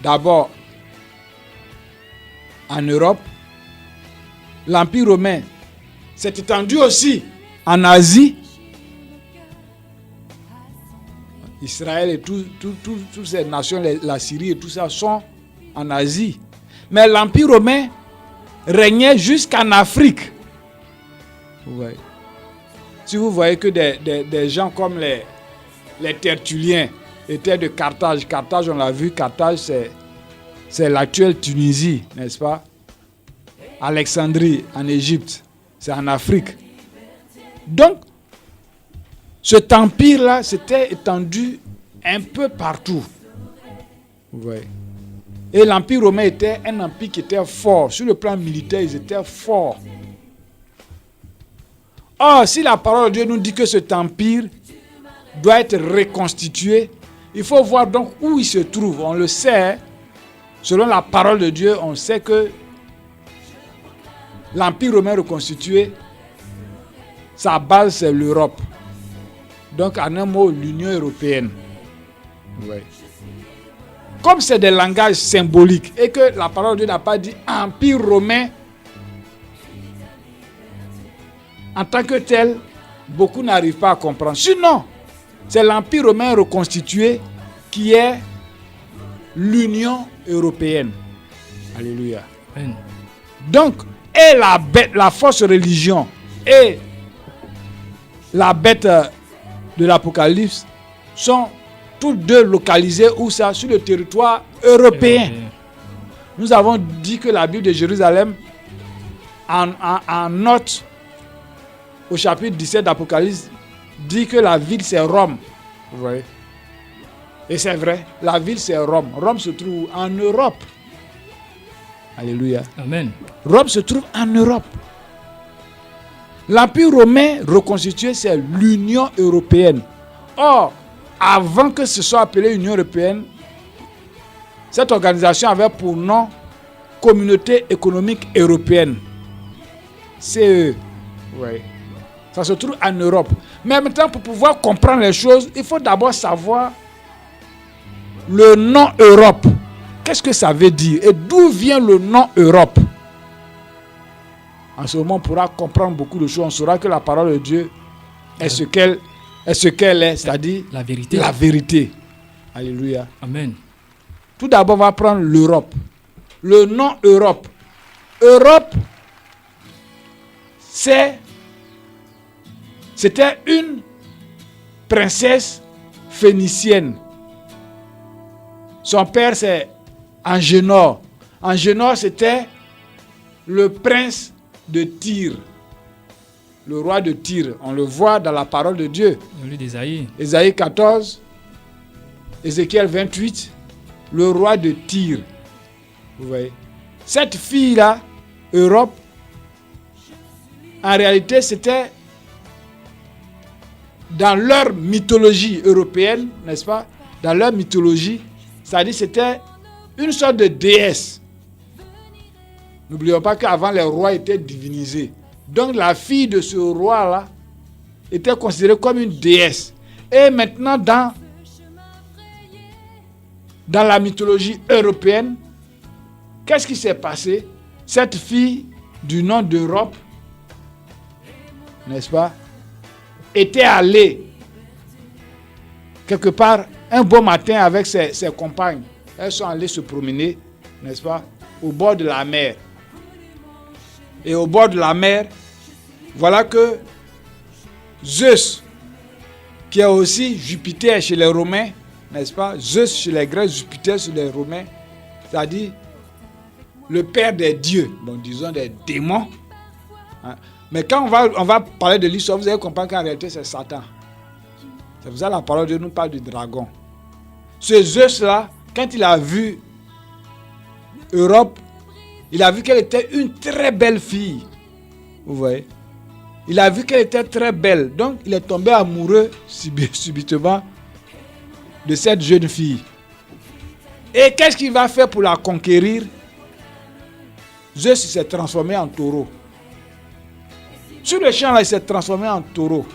d'abord en Europe. L'Empire romain s'est étendu aussi en Asie. Israël et toutes ces nations, la Syrie et tout ça sont en Asie. Mais l'Empire romain régnait jusqu'en Afrique. Vous voyez. Si vous voyez que des gens comme les Tertulliens étaient de Carthage. Carthage, on l'a vu, Carthage c'est l'actuelle Tunisie, n'est-ce pas? Alexandrie en Égypte, c'est en Afrique. Donc, cet empire-là s'était étendu un peu partout. Vous voyez. Et l'Empire romain était un empire qui était fort. Sur le plan militaire, ils étaient forts. Or, si la parole de Dieu nous dit que cet empire doit être reconstitué, il faut voir donc où il se trouve. On le sait, selon la parole de Dieu, on sait que l'Empire romain reconstitué, sa base c'est l'Europe. Donc, en un mot, l'Union européenne. Oui. Comme c'est des langages symboliques et que la parole de Dieu n'a pas dit Empire romain, en tant que tel, beaucoup n'arrivent pas à comprendre. Sinon, c'est l'Empire romain reconstitué qui est l'Union européenne. Alléluia. Amen. Donc, et la fausse religion et la bête de l'Apocalypse sont toutes deux localisées où ça, sur le territoire européen. Nous avons dit que la Bible de Jérusalem, en note au chapitre 17 d'Apocalypse, dit que la ville c'est Rome. Vous voyez? Et c'est vrai, la ville c'est Rome. Rome se trouve en Europe. Alléluia. Amen. Rome se trouve en Europe. L'Empire romain reconstitué, c'est l'Union européenne. Or, avant que ce soit appelé Union européenne, cette organisation avait pour nom Communauté économique européenne. CE. Oui. Ça se trouve en Europe. Mais maintenant, pour pouvoir comprendre les choses, il faut d'abord savoir le nom Europe. Qu'est-ce que ça veut dire? Et d'où vient le nom Europe? En ce moment, on pourra comprendre beaucoup de choses. On saura que la parole de Dieu est ce qu'elle est, c'est-à-dire la vérité. La vérité. Alléluia. Amen. Tout d'abord, on va prendre l'Europe. Le nom Europe. Europe, c'était une princesse phénicienne. Son père, c'est Angénor. Angénor, c'était le prince de Tyr. le roi de Tyr. On le voit dans la parole de Dieu. Au lieu d'Ésaïe. Ésaïe 14, Ézéchiel 28, le roi de Tyr. Vous voyez. Cette fille-là, Europe, en réalité, c'était dans leur mythologie européenne, n'est-ce pas? Dans leur mythologie, c'est-à-dire c'était une sorte de déesse. N'oublions pas qu'avant, les rois étaient divinisés. Donc la fille de ce roi-là était considérée comme une déesse. Et maintenant, dans la mythologie européenne, qu'est-ce qui s'est passé? Cette fille du nom d'Europe, n'est-ce pas, était allée quelque part un beau matin avec ses compagnes. Elles sont allées se promener, n'est-ce pas, au bord de la mer. Et au bord de la mer, voilà que Zeus, qui est aussi Jupiter chez les Romains, n'est-ce pas, Zeus chez les Grecs, Jupiter chez les Romains, c'est-à-dire le père des dieux, bon, disons des démons. Hein. Mais quand on va parler de l'histoire, vous allez comprendre qu'en réalité, c'est Satan. C'est pour ça que la parole de Dieu nous parle du dragon. Ce Zeus-là, quand il a vu Europe, il a vu qu'elle était une très belle fille. Vous voyez? Il a vu qu'elle était très belle. Donc, il est tombé amoureux subitement de cette jeune fille. Et qu'est-ce qu'il va faire pour la conquérir? Zeus s'est transformé en taureau. Sur le champ, là, il s'est transformé en taureau.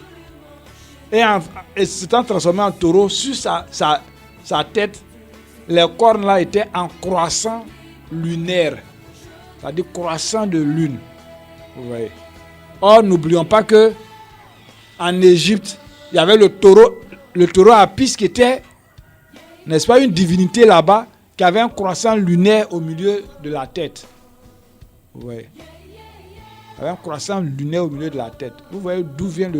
Et s'étant transformé en taureau, sur sa tête, les cornes là étaient en croissant lunaire. C'est-à-dire croissant de lune. Vous voyez. Or, n'oublions pas que en Égypte, il y avait le taureau Apis qui était, n'est-ce pas, une divinité là-bas, qui avait un croissant lunaire au milieu de la tête. Vous voyez. Il y avait un croissant lunaire au milieu de la tête. Vous voyez d'où vient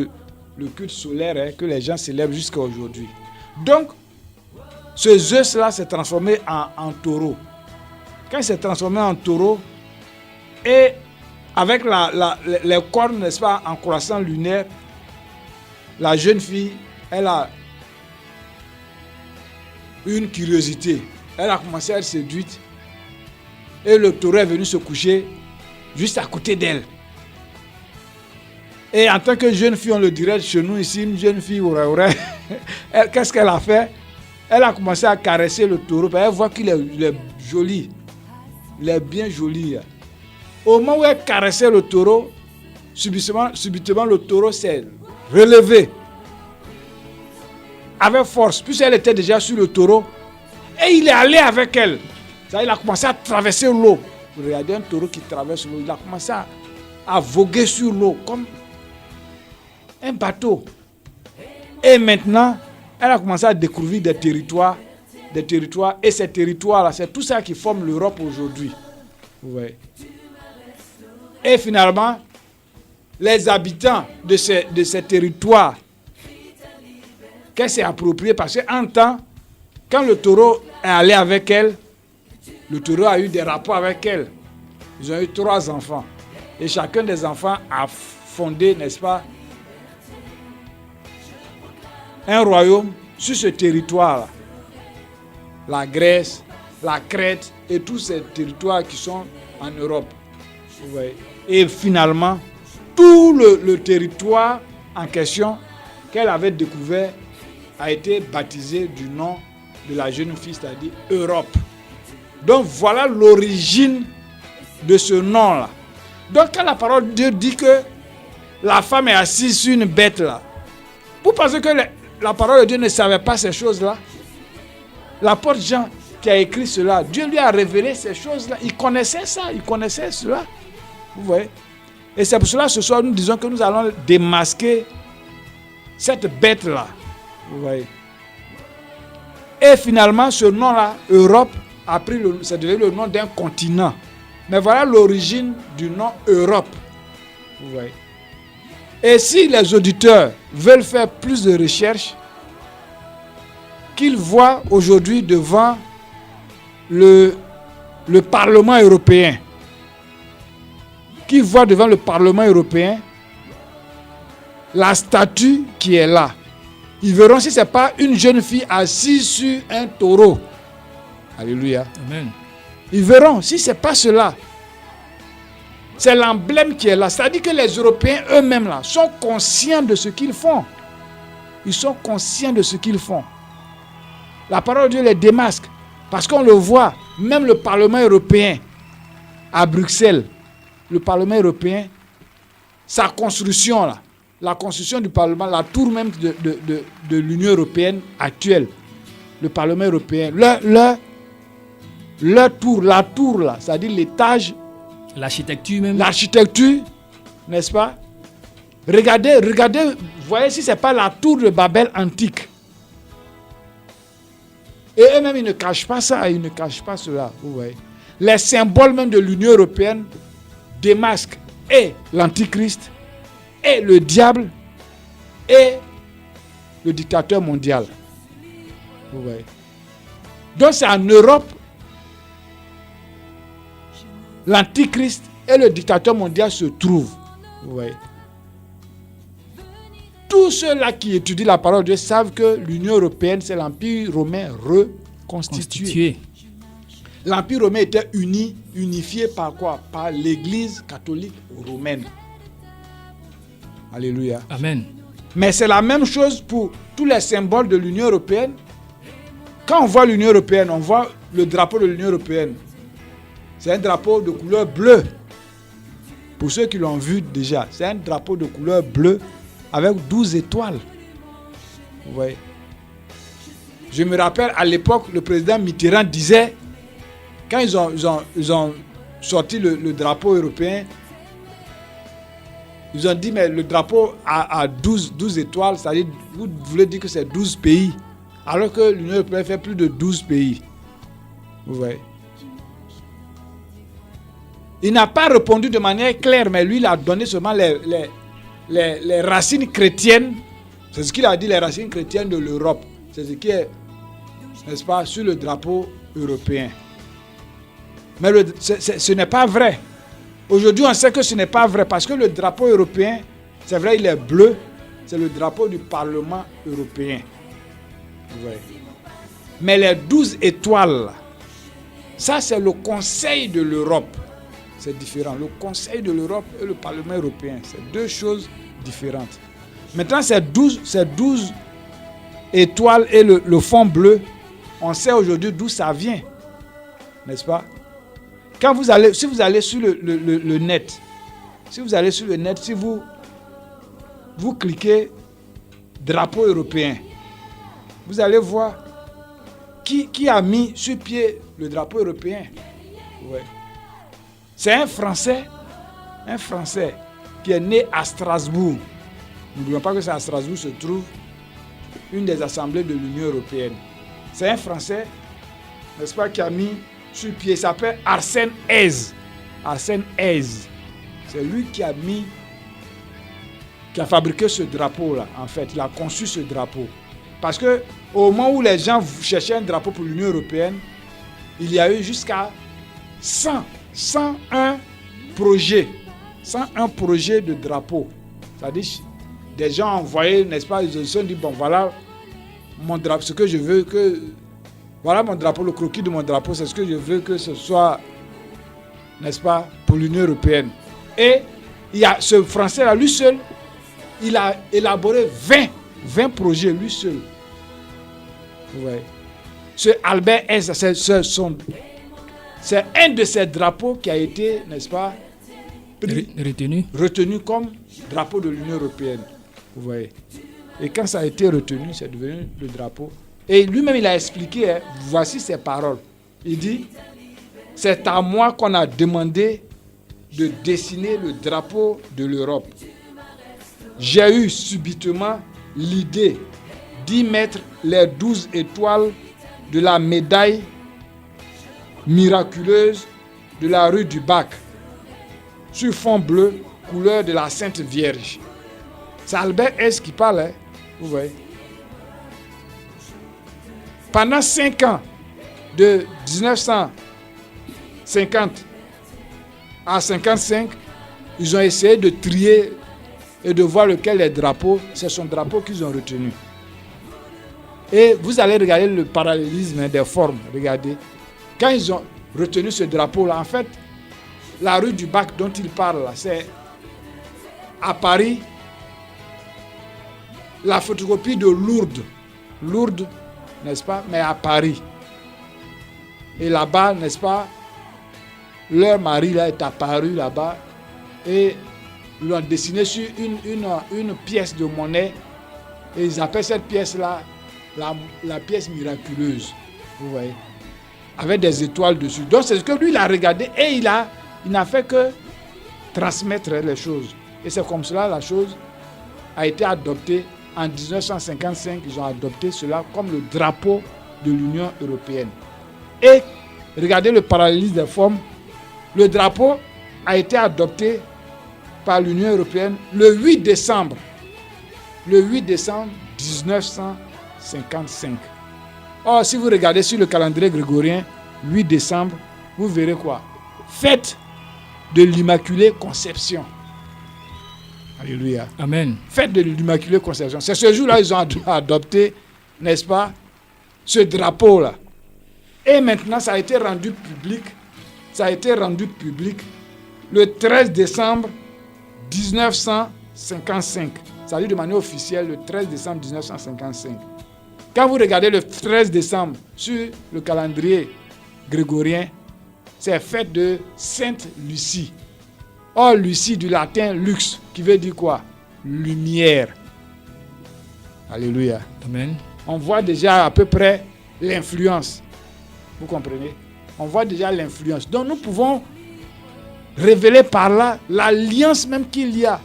le culte solaire, hein, que les gens célèbrent jusqu'à aujourd'hui. Donc, ce Zeus-là s'est transformé en taureau. Quand il s'est transformé en taureau, et avec les cornes, n'est-ce pas, en croissant lunaire, la jeune fille, elle a une curiosité. Elle a commencé à être séduite. Et le taureau est venu se coucher juste à côté d'elle. Et en tant que jeune fille, on le dirait chez nous ici, une jeune fille, qu'est-ce qu'elle a fait? Elle a commencé à caresser le taureau. Elle voit qu'il est joli. Il est bien joli. Au moment où elle caressait le taureau, subitement le taureau s'est relevé. Avec force, puisqu'elle était déjà sur le taureau. Et il est allé avec elle. Ça, il a commencé à traverser l'eau. Vous regardez un taureau qui traverse l'eau. Il a commencé à voguer sur l'eau comme un bateau. Et maintenant, elle a commencé à découvrir des territoires. Et ces territoires-là, c'est tout ça qui forme l'Europe aujourd'hui. Vous voyez. Et finalement, les habitants de ces territoires, qu'elle s'est appropriée, parce qu'en temps, quand le taureau est allé avec elle, le taureau a eu des rapports avec elle. Ils ont eu 3 enfants. Et chacun des enfants a fondé, n'est-ce pas, un royaume sur ce territoire-là. La Grèce, la Crète et tous ces territoires qui sont en Europe. Vous voyez. Et finalement, tout le territoire en question qu'elle avait découvert a été baptisé du nom de la jeune fille, c'est-à-dire Europe. Donc voilà l'origine de ce nom-là. Donc quand la parole de Dieu dit que la femme est assise sur une bête là, vous pensez que la parole de Dieu ne savait pas ces choses-là? L'apôtre Jean qui a écrit cela, Dieu lui a révélé ces choses-là. Il connaissait ça, il connaissait cela. Vous voyez? Et c'est pour cela ce soir nous disons que nous allons démasquer cette bête-là. Vous voyez? Et finalement ce nom-là, Europe, c'est devenu le nom d'un continent. Mais voilà l'origine du nom Europe. Vous voyez? Et si les auditeurs veulent faire plus de recherches, qu'ils voient aujourd'hui devant le Parlement européen, qu'ils voient devant le Parlement européen la statue qui est là. Ils verront si ce n'est pas une jeune fille assise sur un taureau. Alléluia. Amen. Ils verront si ce n'est pas cela. C'est l'emblème qui est là. C'est-à-dire que les Européens eux-mêmes là sont conscients de ce qu'ils font. Ils sont conscients de ce qu'ils font. La parole de Dieu les démasque. Parce qu'on le voit, même le Parlement européen à Bruxelles, le Parlement européen, sa construction là, la construction du Parlement, la tour même de l'Union européenne actuelle, le Parlement européen, leur tour, la tour là, c'est-à-dire l'étage, L'architecture même. l'architecture, n'est-ce pas? Regardez, voyez si ce n'est pas la tour de Babel antique. Et eux-mêmes, ils ne cachent pas ça, ils ne cachent pas cela, vous voyez. Les symboles même de l'Union européenne démasquent et l'Antichrist, et le diable, et le dictateur mondial. Vous voyez. Donc c'est en Europe, l'Antichrist et le dictateur mondial se trouvent. Vous voyez. Tous ceux-là qui étudient la parole de Dieu savent que l'Union européenne, c'est l'Empire romain reconstitué. L'Empire romain était unifié par quoi? Par l'Église catholique romaine. Alléluia. Amen. Mais c'est la même chose pour tous les symboles de l'Union européenne. Quand on voit l'Union européenne, on voit le drapeau de l'Union européenne. C'est un drapeau de couleur bleue. Pour ceux qui l'ont vu déjà, c'est un drapeau de couleur bleue avec 12 étoiles. Vous voyez. Je me rappelle à l'époque, le président Mitterrand disait, quand ils ont sorti le drapeau européen, ils ont dit, mais le drapeau a 12 étoiles, c'est-à-dire, vous voulez dire que c'est 12 pays, alors que l'Union européenne fait plus de 12 pays. Vous voyez. Il n'a pas répondu de manière claire, mais lui, il a donné seulement les racines chrétiennes. C'est ce qu'il a dit, les racines chrétiennes de l'Europe. C'est ce qui est, n'est-ce pas, sur le drapeau européen. Mais ce n'est pas vrai. Aujourd'hui, on sait que ce n'est pas vrai parce que le drapeau européen, c'est vrai, il est bleu. C'est le drapeau du Parlement européen. Vous voyez. Mais les 12 étoiles, ça, c'est le Conseil de l'Europe. C'est différent. Le Conseil de l'Europe et le Parlement européen, c'est deux choses différentes. Maintenant, ces 12 étoiles et le fond bleu, on sait aujourd'hui d'où ça vient. N'est-ce pas? Si vous allez sur le net, si vous cliquez drapeau européen, vous allez voir qui a mis sur pied le drapeau européen. Ouais. C'est un Français qui est né à Strasbourg. N'oublions pas que c'est à Strasbourg se trouve une des assemblées de l'Union européenne. C'est un Français, n'est-ce pas, qui a mis sur pied, il s'appelle Arsène Hayes. Arsène Hayes. C'est lui qui a fabriqué ce drapeau-là, en fait. Il a conçu ce drapeau. Parce que au moment où les gens cherchaient un drapeau pour l'Union européenne, il y a eu jusqu'à 101 projets de drapeau. C'est-à-dire, des gens envoyés, n'est-ce pas, ils se sont dit, bon, voilà mon drapeau, ce que je veux que... Voilà mon drapeau, le croquis de mon drapeau, c'est ce que je veux que ce soit, n'est-ce pas, pour l'Union européenne. Et il y a ce Français-là, lui seul, il a élaboré 20 projets, lui seul. Vous voyez. Ce Albert Hayes, c'est un de ces drapeaux qui a été, n'est-ce pas, retenu comme drapeau de l'Union européenne. Vous voyez. Et quand ça a été retenu, c'est devenu le drapeau. Et lui-même, il a expliqué, voici ses paroles. Il dit, c'est à moi qu'on a demandé de dessiner le drapeau de l'Europe. J'ai eu subitement l'idée d'y mettre les 12 étoiles de la médaille miraculeuse de la rue du Bac sur fond bleu, couleur de la Sainte Vierge. C'est Albert Hayes qui parle, hein? Vous voyez. Pendant 5 ans, de 1950 à 55, ils ont essayé de trier et de voir lequel est drapeau, c'est son drapeau qu'ils ont retenu. Et vous allez regarder le parallélisme des formes. Regardez. Quand ils ont retenu ce drapeau-là, en fait, la rue du Bac dont il parle, là, c'est à Paris, la photocopie de Lourdes. Lourdes, n'est-ce pas, mais à Paris. Et là-bas, n'est-ce pas, leur mari là est apparu là-bas et ils l'ont dessiné sur une pièce de monnaie et ils appellent cette pièce-là la pièce miraculeuse, vous voyez, avec des étoiles dessus. Donc c'est ce que lui il a regardé et il n'a fait que transmettre les choses. Et c'est comme cela la chose a été adoptée en 1955. Ils ont adopté cela comme le drapeau de l'Union européenne. Et regardez le parallélisme des formes. Le drapeau a été adopté par l'Union européenne le 8 décembre 1955. Or, si vous regardez sur le calendrier grégorien, 8 décembre, vous verrez quoi? Fête de l'Immaculée Conception. Alléluia. Amen. Fête de l'Immaculée Conception. C'est ce jour-là qu'ils ont adopté, n'est-ce pas, ce drapeau-là. Et maintenant, ça a été rendu public. Le 13 décembre 1955. Ça veut dire de manière officielle le 13 décembre 1955. Quand vous regardez le 13 décembre sur le calendrier grégorien, c'est fête de Sainte Lucie. Or, Lucie du latin lux, qui veut dire quoi? Lumière. Alléluia. Amen. On voit déjà à peu près l'influence. Vous comprenez? On voit déjà l'influence. Donc nous pouvons révéler par là l'alliance même qu'il y a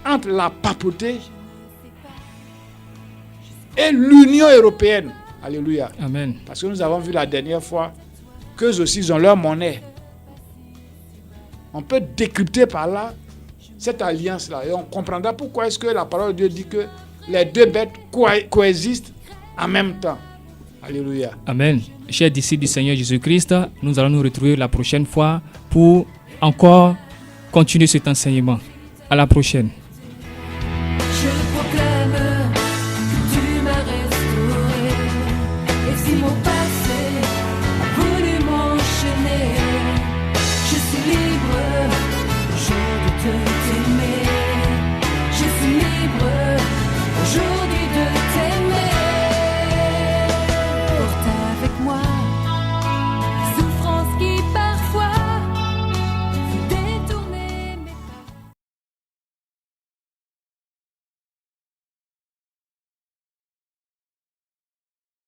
entre la papauté et l'Union européenne. Alléluia. Amen. Parce que nous avons vu la dernière fois qu'eux aussi ils ont leur monnaie. On peut décrypter par là cette alliance-là et on comprendra pourquoi est-ce que la parole de Dieu dit que les deux bêtes coexistent en même temps. Alléluia. Amen. Chers disciples du Seigneur Jésus-Christ, nous allons nous retrouver la prochaine fois pour encore continuer cet enseignement. À la prochaine.